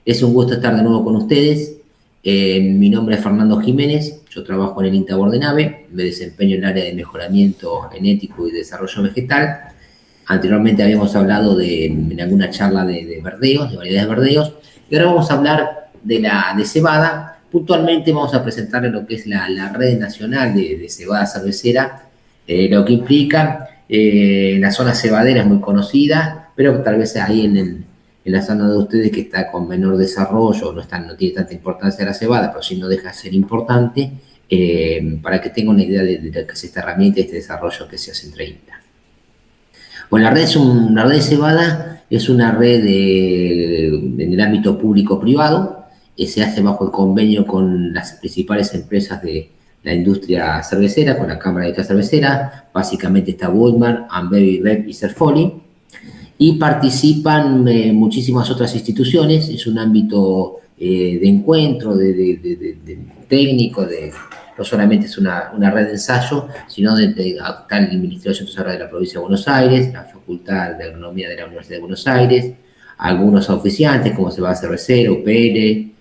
Es un gusto estar de nuevo con ustedes. Mi nombre es Fernando Jiménez, yo trabajo en el INTA Bordenave, me desempeño en el área de mejoramiento genético y desarrollo vegetal. Anteriormente habíamos hablado en alguna charla de verdeos, de variedades de verdeos, y ahora vamos a hablar de cebada. Puntualmente vamos a presentarles lo que es la red nacional de cebada cervecera, lo que implica. La zona cebadera es muy conocida, pero tal vez ahí en la zona de ustedes que está con menor desarrollo, no tiene tanta importancia la cebada, pero sí no deja de ser importante, para que tengan una idea de lo que es esta herramienta y este desarrollo que se hace entre INTA. Bueno, la red de cebada es una red en el ámbito público-privado, se hace bajo el convenio con las principales empresas de la industria cervecera, con la Cámara de Industria Cervecera, básicamente está Woodmar, Ambev, Rep y Cerfoli, y participan muchísimas otras instituciones. Es un ámbito de encuentro, de técnico, no solamente es una red de ensayo, sino está el Ministerio de Asuntos Agrarios de la Provincia de Buenos Aires, la Facultad de Agronomía de la Universidad de Buenos Aires, algunos oficiantes como Cebada Cervecera, UPL,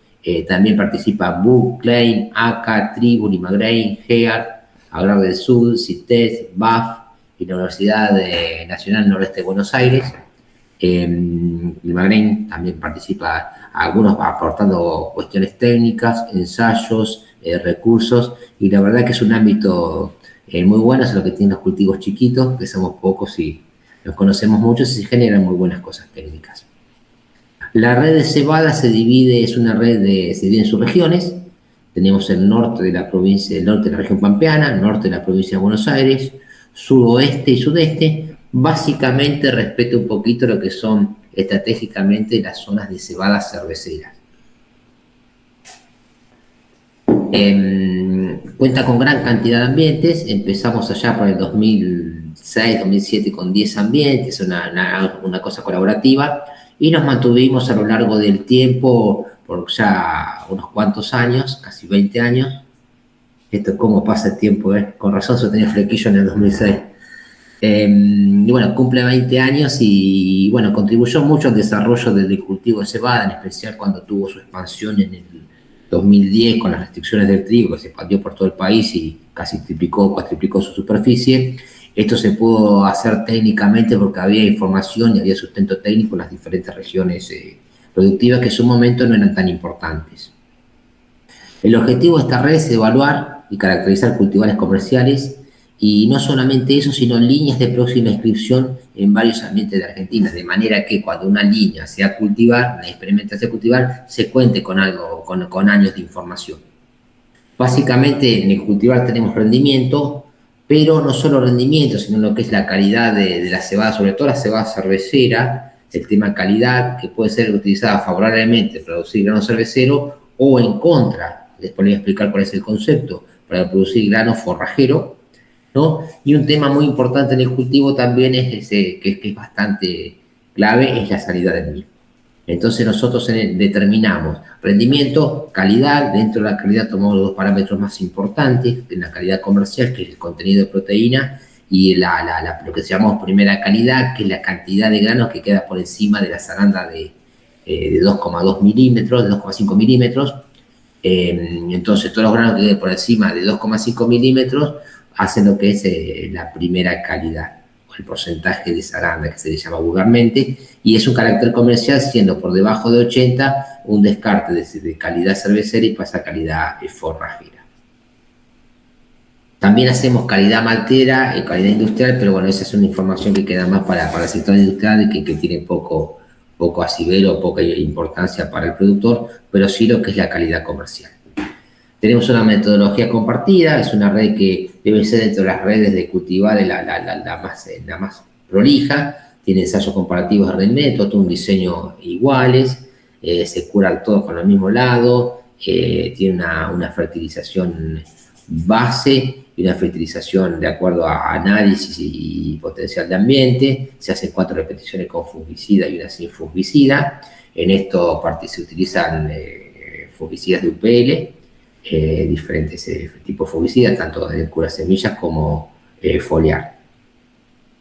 también participa BUC, Klein, ACA, Tribu, Limagrain, GEAR, Agrar del Sur, CITES, BAF y la Universidad Nacional Noroeste de Buenos Aires. Limagrain también participa, algunos aportando cuestiones técnicas, ensayos, recursos, y la verdad que es un ámbito muy bueno, es lo que tienen los cultivos chiquitos, que somos pocos y los conocemos mucho, y se generan muy buenas cosas técnicas. La red de cebada se divide en sus regiones. Tenemos el norte de la provincia, el norte de la región pampeana, el norte de la provincia de Buenos Aires, suroeste y sudeste, básicamente respeta un poquito lo que son estratégicamente las zonas de cebada cervecera. Cuenta con gran cantidad de ambientes, empezamos allá por el 2006, 2007 con 10 ambientes, una cosa colaborativa, y nos mantuvimos a lo largo del tiempo por ya unos cuantos años, casi 20 años. Esto es cómo pasa el tiempo, con razón se tenía flequillo en el 2006. Y bueno, cumple 20 años y bueno, contribuyó mucho al desarrollo del cultivo de cebada, en especial cuando tuvo su expansión en el 2010 con las restricciones del trigo, que se expandió por todo el país y casi cuatriplicó su superficie. Esto se pudo hacer técnicamente porque había información y había sustento técnico en las diferentes regiones productivas que en su momento no eran tan importantes. El objetivo de esta red es evaluar y caracterizar cultivares comerciales, y no solamente eso, sino líneas de próxima inscripción en varios ambientes de Argentina, de manera que cuando una línea sea cultivar, la experimenta sea cultivar, se cuente con años de información. Básicamente en el cultivar tenemos rendimiento, pero no solo rendimiento, sino lo que es la calidad de la cebada, sobre todo la cebada cervecera, el tema calidad, que puede ser utilizada favorablemente para producir grano cervecero o en contra. Después les voy a explicar cuál es el concepto, para producir grano forrajero, ¿no? Y un tema muy importante en el cultivo también que es bastante clave, es la salida del mismo. Entonces nosotros determinamos rendimiento, calidad. Dentro de la calidad tomamos los dos parámetros más importantes, en la calidad comercial, que es el contenido de proteína, y lo que llamamos primera calidad, que es la cantidad de grano que queda por encima de la zaranda de 2,2 milímetros, de 2,5 milímetros. Entonces todos los granos que queden por encima de 2,5 milímetros hacen lo que es la primera calidad, o el porcentaje de zaranda, que se le llama vulgarmente, y es un carácter comercial, siendo por debajo de 80 un descarte de calidad cervecera y pasa a calidad forrajera. También hacemos calidad maltera y calidad industrial, pero bueno, esa es una información que queda más para el sector industrial, que tiene poco asidero, poca importancia para el productor, pero sí lo que es la calidad comercial. Tenemos una metodología compartida, es una red que debe ser dentro de las redes de cultivar la más prolija, tiene ensayos comparativos de rendimiento, todo un diseño iguales, se curan todos con el mismo lado, tiene una fertilización base y una fertilización de acuerdo a análisis y potencial de ambiente. Se hacen 4 repeticiones con fungicida y una sin fungicida. En esto se utilizan fungicidas de UPL, diferentes tipos de fungicidas, tanto de cura semillas como foliar.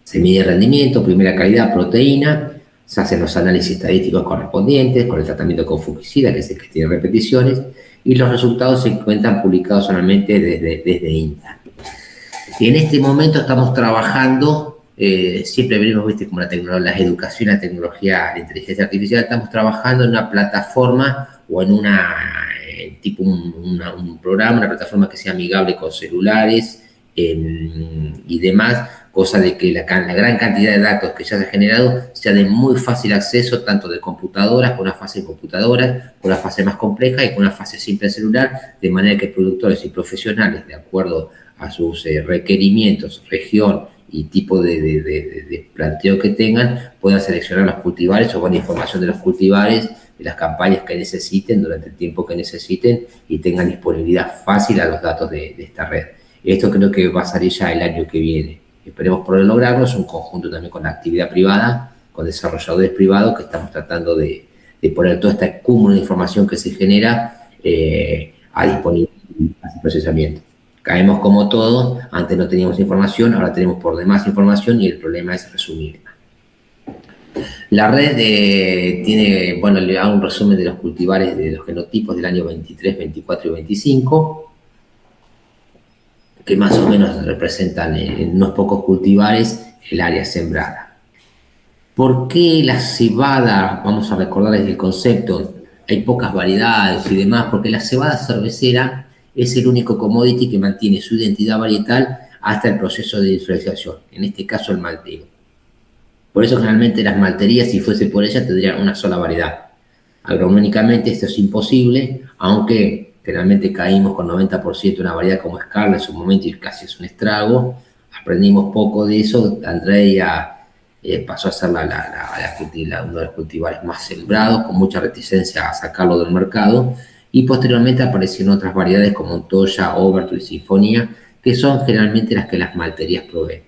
Se mide rendimiento, primera calidad, proteína. se hacen los análisis estadísticos correspondientes con el tratamiento con fungicida, que es el que tiene repeticiones, y los resultados se encuentran publicados solamente desde INTA. Y en este momento estamos trabajando, siempre venimos, viste, como la educación, la tecnología, la inteligencia artificial, estamos trabajando en una plataforma o en tipo un programa, una plataforma que sea amigable con celulares y demás, cosa de que la gran cantidad de datos que ya se ha generado sea de muy fácil acceso, tanto de computadoras, con una fase de computadoras, con una fase más compleja y con una fase simple celular, de manera que productores y profesionales, de acuerdo a sus requerimientos, región y tipo de planteo que tengan, puedan seleccionar los cultivares o con información de los cultivares, de las campañas que necesiten durante el tiempo que necesiten y tengan disponibilidad fácil a los datos de esta red. Esto creo que va a salir ya el año que viene. Esperemos poder lograrlo. Es un conjunto también con la actividad privada, con desarrolladores privados que estamos tratando de poner todo este cúmulo de información que se genera a disponibilidad y procesamiento. Caemos como todos, antes no teníamos información, ahora tenemos por demás información y el problema es resumirla. La red tiene, bueno, le hago un resumen de los cultivares de los genotipos del año 23, 24 y 25, que más o menos representan en unos pocos cultivares el área sembrada. ¿Por qué la cebada? Vamos a recordarles el concepto. Hay pocas variedades y demás, porque la cebada cervecera es el único commodity que mantiene su identidad varietal hasta el proceso de diferenciación, en este caso el malteo. Por eso generalmente las malterías, si fuese por ellas, tendrían una sola variedad. Agronómicamente esto es imposible, aunque generalmente caímos con 90% de una variedad como Scarlett en su momento y casi es un estrago. Aprendimos poco de eso. Andrea pasó a ser uno de los cultivares más sembrados, con mucha reticencia a sacarlo del mercado. Y posteriormente aparecieron otras variedades como Toya, Overture y Sinfonía, que son generalmente las que las malterías proveen.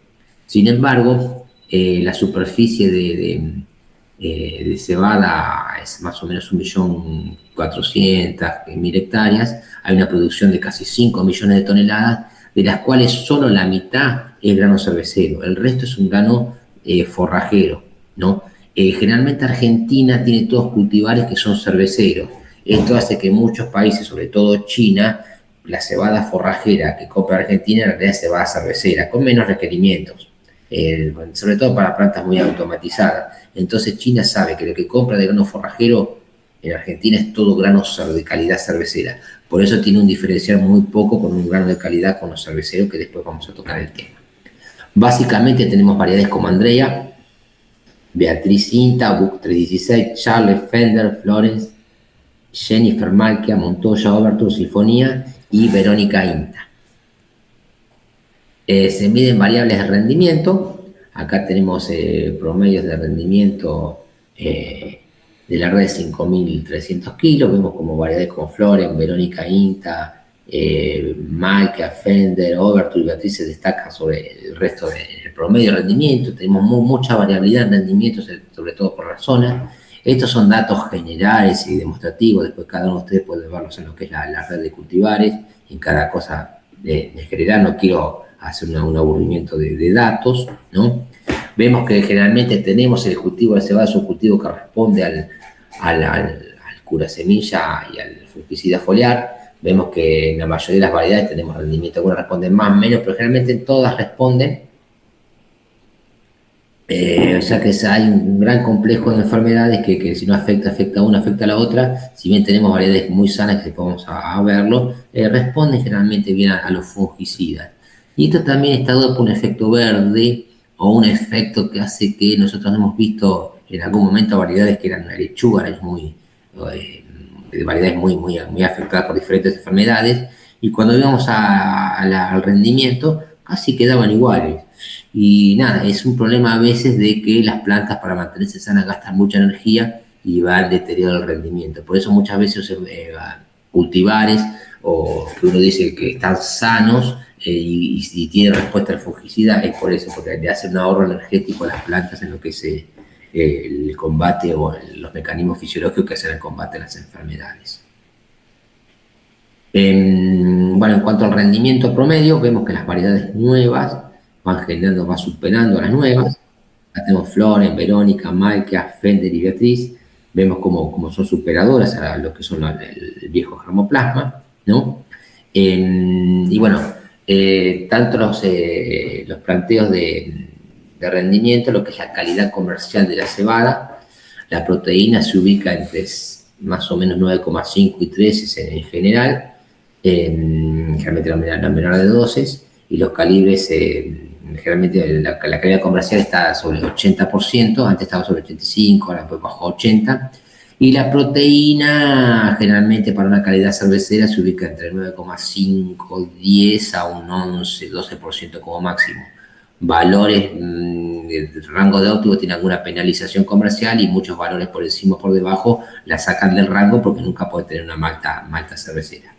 Sin embargo, la superficie de cebada es más o menos 1.400.000 hectáreas. Hay una producción de casi 5 millones de toneladas, de las cuales solo la mitad es grano cervecero. El resto es un grano forrajero, ¿no? Generalmente Argentina tiene todos cultivares que son cerveceros. Esto hace que muchos países, sobre todo China, la cebada forrajera que compra Argentina en realidad es cebada cervecera, con menos requerimientos. Sobre todo para plantas muy automatizadas. Entonces China sabe que lo que compra de grano forrajero en Argentina es todo grano de calidad cervecera. Por eso tiene un diferencial muy poco con un grano de calidad con los cerveceros, que después vamos a tocar el tema. Básicamente tenemos variedades como Andrea, Beatriz Inta, Buck 316, Charles, Fender, Florence, Jennifer Malkia, Montoya, Overture, Sinfonía y Verónica Inta. Se miden variables de rendimiento. Acá tenemos promedios de rendimiento de la red de 5.300 kilos. Vemos como variedades como Florence, Verónica Inta, Malkia, Fender, Overture y Beatriz se destacan sobre el resto del promedio de rendimiento. Tenemos mucha variabilidad en rendimientos, sobre todo por la zona. Estos son datos generales y demostrativos. Después cada uno de ustedes puede verlos en lo que es la red de cultivares. En cada cosa de general no quiero hacer un aburrimiento de datos, ¿no? Vemos que generalmente tenemos el cultivo de cebada, es un cultivo que responde al cura semilla y al fungicida foliar. Vemos que en la mayoría de las variedades tenemos rendimiento, algunas responden más o menos, pero generalmente todas responden, ya que hay un gran complejo de enfermedades que si no afecta a una, afecta a la otra. Si bien tenemos variedades muy sanas, que vamos a verlo, responden generalmente bien a los fungicidas. Y esto también está dado por un efecto verde o un efecto que hace que nosotros hemos visto en algún momento variedades que eran lechuga, variedades muy afectadas por diferentes enfermedades, y cuando íbamos al rendimiento casi quedaban iguales. Y nada, es un problema a veces de que las plantas para mantenerse sanas gastan mucha energía y va al deterioro del rendimiento. Por eso muchas veces cultivares o que uno dice que están sanos y si tiene respuesta al fungicida es por eso, porque le hace un ahorro energético a las plantas en lo que es el combate o los mecanismos fisiológicos que hacen el combate a las enfermedades. Bueno, en cuanto al rendimiento promedio, vemos que las variedades nuevas van superando a las nuevas. Acá tenemos Floren, Verónica, Malca, Fender y Beatriz. Vemos cómo son superadoras a lo que son el viejo germoplasma, ¿no? Y bueno, tanto los planteos de rendimiento, lo que es la calidad comercial de la cebada, la proteína se ubica entre más o menos 9,5 y 13 en general, generalmente la menor de dosis, y los calibres, generalmente la calidad comercial está sobre el 80%, antes estaba sobre el 85%, ahora después bajó a 80%, y la proteína generalmente para una calidad cervecera se ubica entre 9,5, 10 a un 11, 12% como máximo. Valores, el rango de óptimo tiene alguna penalización comercial y muchos valores por encima o por debajo la sacan del rango porque nunca puede tener una malta cervecera.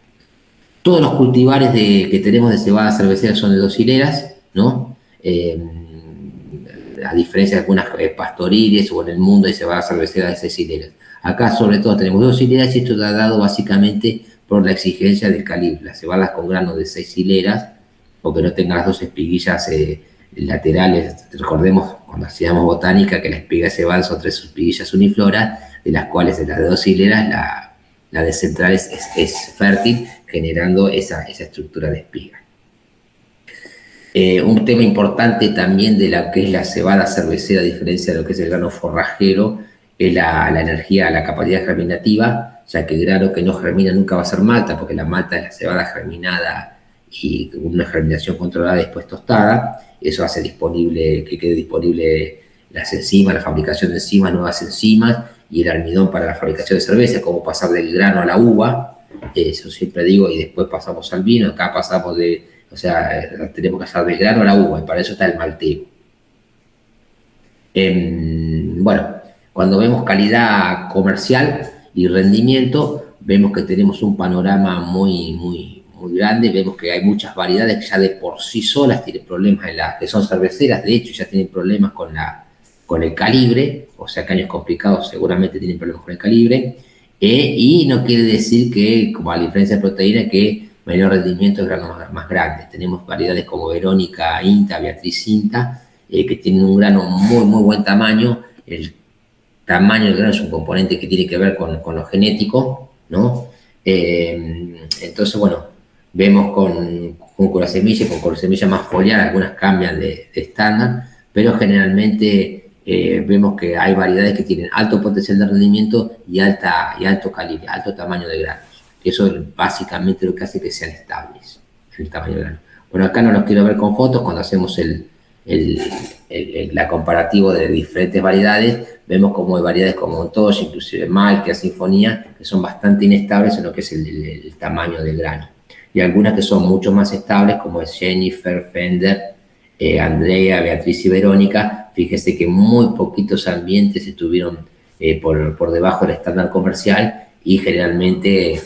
Todos los cultivares que tenemos de cebada cervecera son de 2 hileras, ¿no? A diferencia de algunas pastoriles o en el mundo hay cebada cervecera de 6 hileras. Acá sobre todo tenemos 2 hileras y esto está dado básicamente por la exigencia del calibre. Las cebadas con grano de 6 hileras, o que no tengan las 2 espiguillas laterales. Recordemos cuando hacíamos botánica que la espiga de cebada son 3 espiguillas unifloras, de las cuales de las de 2 hileras la de central es fértil, generando esa estructura de espiga. Un tema importante también de lo que es la cebada cervecera, a diferencia de lo que es el grano forrajero, es la energía, la capacidad germinativa, ya que el grano que no germina nunca va a ser malta, porque la malta es la cebada germinada y una germinación controlada y después tostada. Eso hace que quede disponible las enzimas, la fabricación de enzimas, nuevas enzimas, y el almidón para la fabricación de cerveza, como pasar del grano a la uva, eso siempre digo, y después pasamos al vino. Acá pasamos tenemos que pasar del grano a la uva, y para eso está el malteo. Bueno, cuando vemos calidad comercial y rendimiento, vemos que tenemos un panorama muy grande. Vemos que hay muchas variedades que ya de por sí solas tienen problemas que son cerveceras, de hecho ya tienen problemas con el calibre, o sea que años complicados seguramente tienen problemas con el calibre, y no quiere decir que, como a la diferencia de proteína, que menor rendimiento es grano más grande. Tenemos variedades como Verónica Inta, Beatriz Inta, que tienen un grano muy buen tamaño. El tamaño del grano es un componente que tiene que ver con lo genético, ¿no? Entonces, bueno, vemos con curasemilla y con curasemilla más foliar, algunas cambian de estándar, pero generalmente vemos que hay variedades que tienen alto potencial de rendimiento y alto calibre, alto tamaño de granos. Eso es básicamente lo que hace que sean estables, el tamaño de grano. Bueno, acá no los quiero ver con fotos. Cuando hacemos la comparativo de diferentes variedades, vemos como hay variedades como Montoya, inclusive Malca, Sinfonía, que son bastante inestables en lo que es el tamaño del grano. Y algunas que son mucho más estables, como es Jennifer, Fender, Andrea, Beatriz y Verónica. Fíjese que muy poquitos ambientes estuvieron por debajo del estándar comercial, y generalmente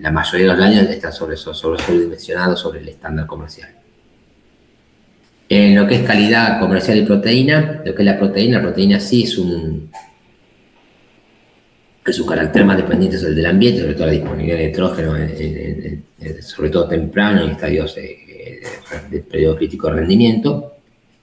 la mayoría de los años están sobredimensionados sobre el estándar comercial. En lo que es calidad comercial y proteína, lo que es la proteína sí es un carácter más dependiente del ambiente, sobre todo la disponibilidad de nitrógeno, sobre todo temprano, en estadios de periodo crítico de rendimiento,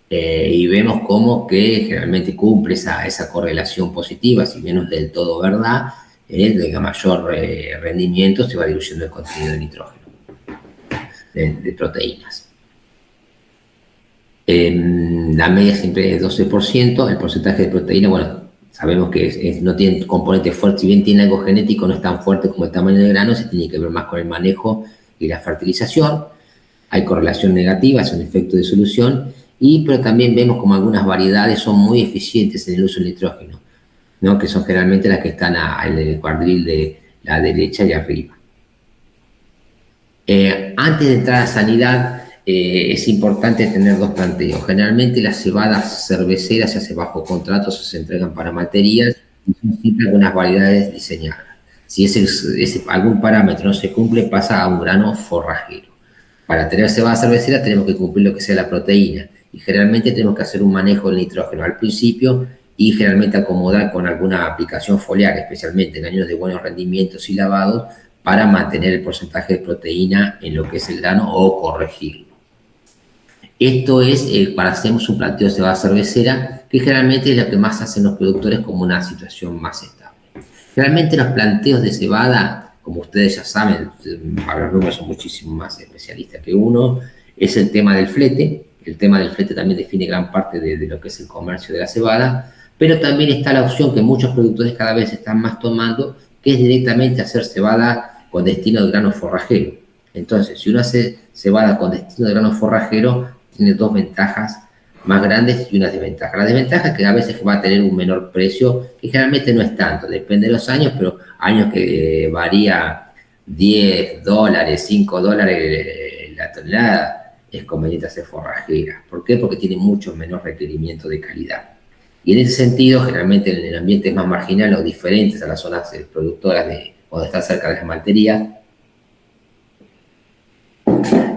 y vemos cómo que generalmente cumple esa correlación positiva, si bien no es del todo verdad. De mayor rendimiento se va diluyendo el contenido de nitrógeno de proteínas. La media siempre es 12%. El porcentaje de proteína, bueno, sabemos que no tiene componente fuerte. Si bien tiene algo genético, no es tan fuerte como el tamaño del grano. Se tiene que ver más con el manejo y la fertilización. Hay correlación negativa, es un efecto de solución, pero también vemos como algunas variedades son muy eficientes en el uso del nitrógeno, ¿no? Que son generalmente las que están en el cuadril de la derecha y arriba. Antes de entrar a sanidad, es importante tener dos planteos. Generalmente las cebadas cerveceras se hacen bajo contratos o se entregan para malterías, y son siempre algunas variedades diseñadas. Si algún parámetro no se cumple, pasa a un grano forrajero. Para tener cebada cervecera tenemos que cumplir lo que sea la proteína, y generalmente tenemos que hacer un manejo del nitrógeno al principio, y generalmente acomodar con alguna aplicación foliar, especialmente en años de buenos rendimientos y lavados, para mantener el porcentaje de proteína en lo que es el grano o corregirlo. Esto es para hacemos un planteo de cebada cervecera, que generalmente es lo que más hacen los productores como una situación más estable. Realmente los planteos de cebada, como ustedes ya saben, para los números son muchísimo más especialistas que uno, es el tema del flete. El tema del flete también define gran parte de lo que es el comercio de la cebada, pero también está la opción que muchos productores cada vez están más tomando, que es directamente hacer cebada con destino de grano forrajero. Entonces, si uno hace cebada con destino de grano forrajero, tiene dos ventajas más grandes y una desventaja. La desventaja es que a veces va a tener un menor precio, que generalmente no es tanto, depende de los años, pero años que varía $10, $5 la tonelada, es conveniente hacer forrajera. ¿Por qué? Porque tiene mucho menos requerimiento de calidad. Y en ese sentido, generalmente en el ambiente más marginal o diferentes a las zonas productoras de cuando está cerca de las malterías,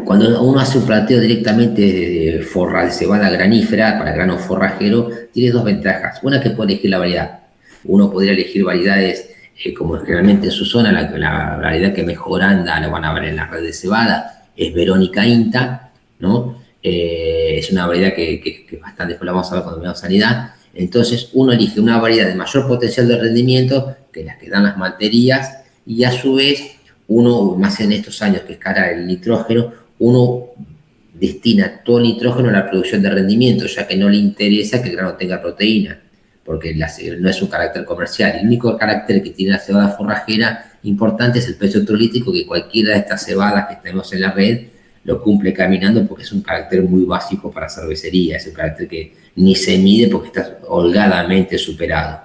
cuando uno hace un planteo directamente de cebada granífera para grano forrajero, tiene dos ventajas. Una, que puede elegir la variedad. Uno podría elegir variedades como generalmente en su zona, la variedad que mejor anda, lo van a ver en la red de cebada, es Verónica Inta, ¿no? Es una variedad que bastante, después la vamos a ver cuando veamos sanidad. Entonces uno elige una variedad de mayor potencial de rendimiento que las que dan las malterías, y a su vez uno, más en estos años que es cara el nitrógeno, uno destina todo el nitrógeno a la producción de rendimiento, ya que no le interesa que el grano tenga proteína, porque no es un carácter comercial. El único carácter que tiene la cebada forrajera importante es el peso hectolítrico, que cualquiera de estas cebadas que tenemos en la red lo cumple caminando, porque es un carácter muy básico para cervecería, es un carácter que ni se mide porque está holgadamente superado.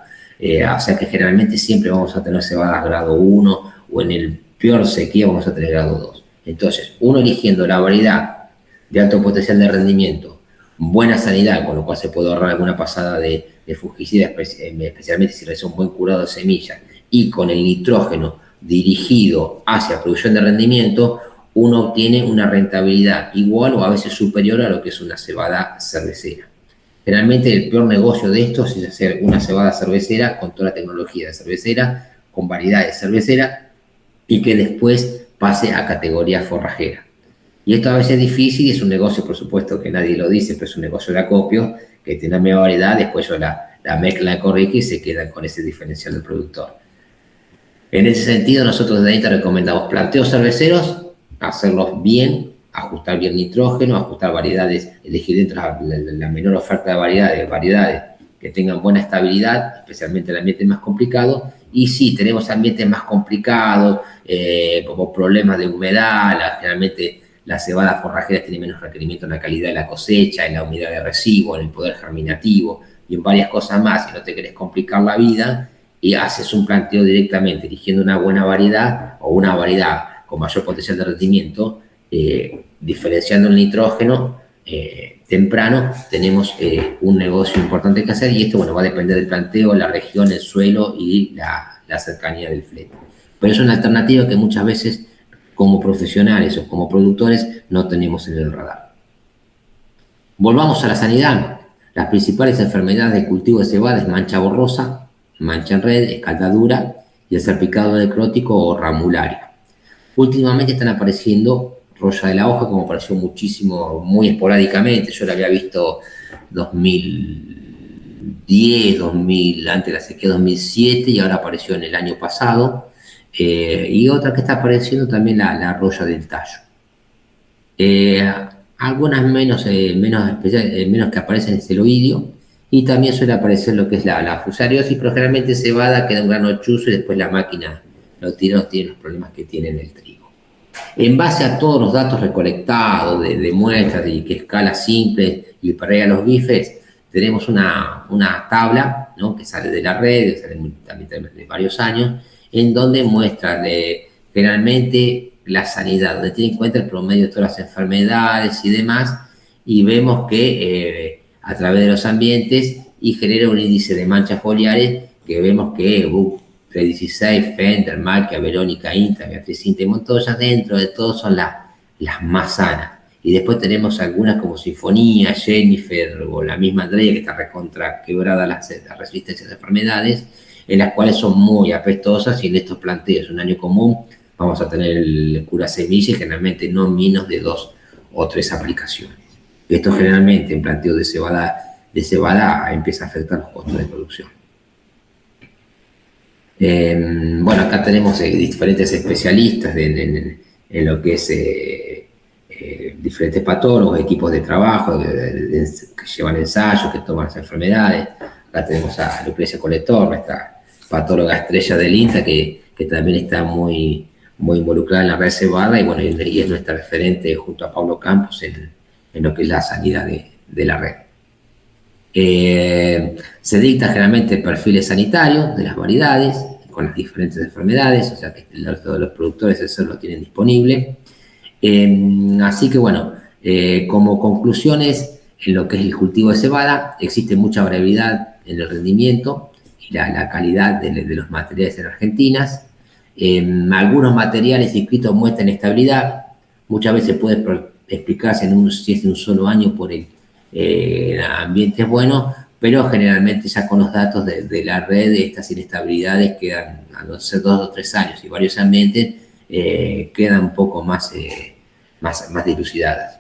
O sea que generalmente siempre vamos a tener cebadas grado 1, o en el peor sequía vamos a tener grado 2. Entonces, uno eligiendo la variedad de alto potencial de rendimiento, buena sanidad, con lo cual se puede ahorrar alguna pasada de fungicida, especialmente si realiza un buen curado de semillas, y con el nitrógeno dirigido hacia producción de rendimiento, uno obtiene una rentabilidad igual o a veces superior a lo que es una cebada cervecera. Generalmente el peor negocio de esto es hacer una cebada cervecera con toda la tecnología de cervecera, con variedades cerveceras, y que después pase a categoría forrajera. Y esto a veces es difícil, y es un negocio, por supuesto, que nadie lo dice, pero es un negocio de acopio, que tiene una variedad, después yo la mezcla, corrige y se quedan con ese diferencial del productor. En ese sentido, nosotros desde ahí te recomendamos planteos cerveceros, hacerlos bien, ajustar bien nitrógeno, ajustar variedades, elegir dentro la menor oferta de variedades que tengan buena estabilidad, especialmente en ambientes más complicados. Y sí, tenemos ambientes más complicados, como problemas de humedad, generalmente las cebadas forrajeras tienen menos requerimiento en la calidad de la cosecha, en la humedad de residuo, en el poder germinativo y en varias cosas más. Si no te querés complicar la vida, y haces un planteo directamente, eligiendo una buena variedad o una variedad con mayor potencial de rendimiento, diferenciando el nitrógeno temprano, tenemos un negocio importante que hacer, y esto, bueno, va a depender del planteo, la región, el suelo y la cercanía del flete. Pero es una alternativa que muchas veces, como profesionales o como productores, no tenemos en el radar. Volvamos a la sanidad. Las principales enfermedades del cultivo de cebada es mancha borrosa, mancha en red, escaldadura y el salpicado necrótico o ramularia. Últimamente están apareciendo roya de la hoja, como apareció muchísimo, muy esporádicamente. Yo la había visto 2010, 2000, antes de la sequía 2007, y ahora apareció en el año pasado. Y otra que está apareciendo también, la roya del tallo. Algunas menos que aparecen en el celoidio, y también suele aparecer lo que es la fusariosis, pero generalmente cebada queda un grano chuzo y después la máquina lo tira, no tiene los problemas que tiene en el trigo. En base a todos los datos recolectados de muestras y que escala simple y perrea los bifes, tenemos una tabla, ¿no?, que sale de la red, sale también de varios años, en donde muestra generalmente la sanidad, donde tiene en cuenta el promedio de todas las enfermedades y demás, y vemos que a través de los ambientes, y genera un índice de manchas foliares que vemos que P16, Fender, Malkia, Verónica Inta, Beatriz Inta y Montoya, dentro de todo son las más sanas. Y después tenemos algunas como Sinfonía, Jennifer o la misma Andrea, que está recontra quebrada la resistencia a las enfermedades, en las cuales son muy apestosas, y en estos planteos, un año común, vamos a tener el cura semilla, y generalmente no menos de 2 o 3 aplicaciones. Esto generalmente en planteo de cebada empieza a afectar los costos de producción. Bueno, acá tenemos diferentes especialistas en lo que es diferentes patólogos, equipos de trabajo que llevan ensayos, que toman las enfermedades. Acá tenemos a Lucrecia Coletor, nuestra patóloga estrella del INTA, que también está muy involucrada en la red cebada y, bueno, y es nuestra referente junto a Pablo Campos en lo que es la sanidad de la red. Se dicta generalmente perfiles sanitarios de las variedades con las diferentes enfermedades, o sea que los productores eso lo tienen disponible. Así que, bueno, como conclusiones, en lo que es el cultivo de cebada, existe mucha variabilidad en el rendimiento y la calidad de los materiales en Argentina. Algunos materiales inscritos muestran estabilidad, muchas veces puede explicarse si es en un solo año por el ambiente es bueno, pero generalmente ya con los datos de la red estas inestabilidades quedan, a no ser 2 o 3 años, y varios ambientes quedan un poco más dilucidadas.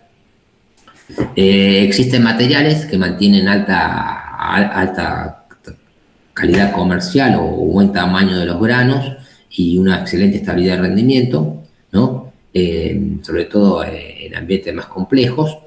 Existen materiales que mantienen alta calidad comercial o buen tamaño de los granos y una excelente estabilidad de rendimiento, ¿no? Sobre todo en ambientes más complejos.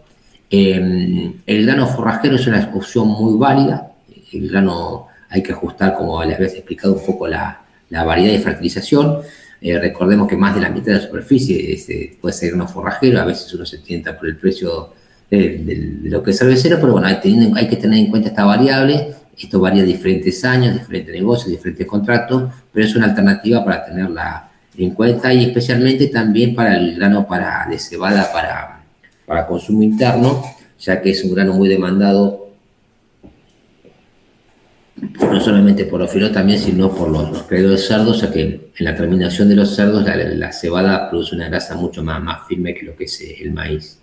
El grano forrajero es una opción muy válida. El grano hay que ajustar, como les había explicado, un poco la variedad de fertilización. Recordemos que más de la mitad de la superficie puede ser grano forrajero, a veces uno se tienta por el precio de lo que es cervecero, pero bueno, hay que tener en cuenta esta variable. Esto varía diferentes años, diferentes negocios, diferentes contratos, pero es una alternativa para tenerla en cuenta y especialmente también para el grano de cebada para consumo interno, ya que es un grano muy demandado no solamente por los filos también, sino por los criadores de cerdos, ya que en la terminación de los cerdos la cebada produce una grasa mucho más firme que lo que es el maíz.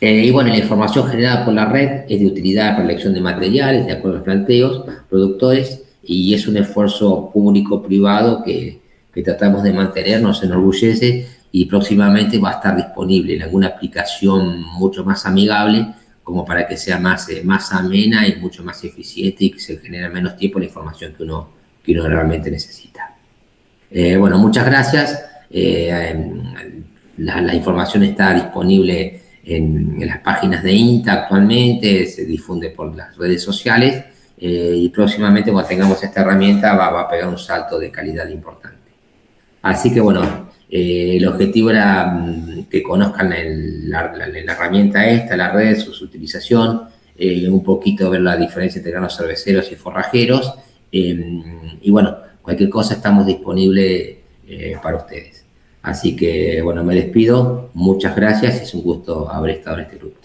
Y bueno, la información generada por la red es de utilidad para la elección de materiales, de acuerdo a los planteos, productores, y es un esfuerzo público-privado que tratamos de mantener, nos enorgullece, y próximamente va a estar disponible en alguna aplicación mucho más amigable, como para que sea más amena y mucho más eficiente y que se genere menos tiempo la información que uno realmente necesita. Bueno, muchas gracias. La información está disponible en las páginas de INTA actualmente, se difunde por las redes sociales y próximamente cuando tengamos esta herramienta va a pegar un salto de calidad importante. Así que bueno, el objetivo era que conozcan la herramienta esta, la red, su utilización, un poquito ver la diferencia entre granos cerveceros y forrajeros y bueno, cualquier cosa estamos disponibles para ustedes. Así que, bueno, me despido. Muchas gracias. Es un gusto haber estado en este grupo.